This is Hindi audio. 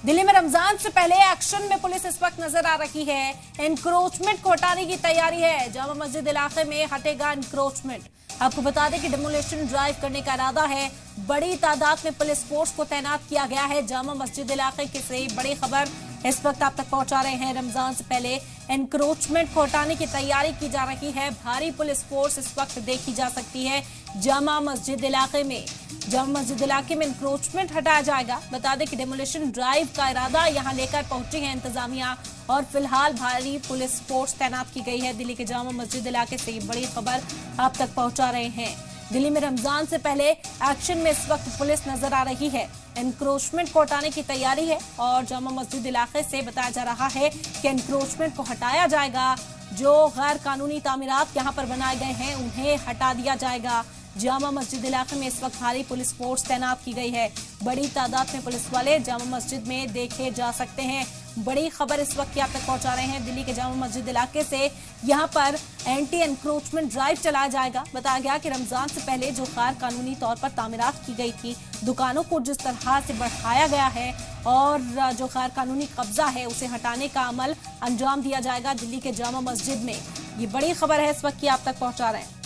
दिल्ली में रमजान से पहले एक्शन में पुलिस इस वक्त नजर आ रही है। एनक्रोचमेंट को हटाने की तैयारी है। जामा मस्जिद इलाके में हटेगा एनक्रोचमेंट। आपको बता दें कि डिमोलिशन ड्राइव करने का इरादा है। बड़ी तादाद में पुलिस फोर्स को तैनात किया गया है। जामा मस्जिद इलाके की से बड़ी खबर इस वक्त आप तक पहुंचा रहे हैं। रमजान से पहले एनक्रोचमेंट को हटाने की तैयारी की जा रही है। भारी पुलिस फोर्स इस वक्त देखी जा सकती है जामा मस्जिद इलाके में। जामा मस्जिद इलाके में एनक्रोचमेंट हटाया जाएगा। बता दें कि डेमोलिशन ड्राइव का इरादा यहां लेकर पहुंची है इंतजामिया और फिलहाल भारी पुलिस फोर्स तैनात की गई है। दिल्ली के जामा मस्जिद इलाके से बड़ी खबर आप तक पहुंचा रहे हैं। दिल्ली में रमजान से पहले एक्शन में इस वक्त पुलिस नजर आ रही है। एनक्रोचमेंट को हटाने की तैयारी है और जामा मस्जिद इलाके से बताया जा रहा है कि एनक्रोचमेंट को हटाया जाएगा। जो गैर कानूनी तामीरात यहां पर बनाए गए हैं उन्हें हटा दिया जाएगा। जामा मस्जिद इलाके में इस वक्त भारी पुलिस फोर्स तैनात की गई है। बड़ी तादाद में पुलिस वाले जामा मस्जिद में देखे जा सकते हैं। बड़ी खबर इस वक्त की आप तक पहुंचा रहे हैं दिल्ली के जामा मस्जिद इलाके से। यहां पर एंटी एनक्रोचमेंट ड्राइव चलाया जाएगा। बताया गया कि रमजान से पहले जो गैर कानूनी तौर पर तामीरात की गई थी, दुकानों को जिस तरह से बढ़ाया गया है और जो गैर कानूनी कब्जा है उसे हटाने का अमल अंजाम दिया जाएगा दिल्ली के जामा मस्जिद में। ये बड़ी खबर है इस वक्त की आप तक पहुंचा रहे हैं।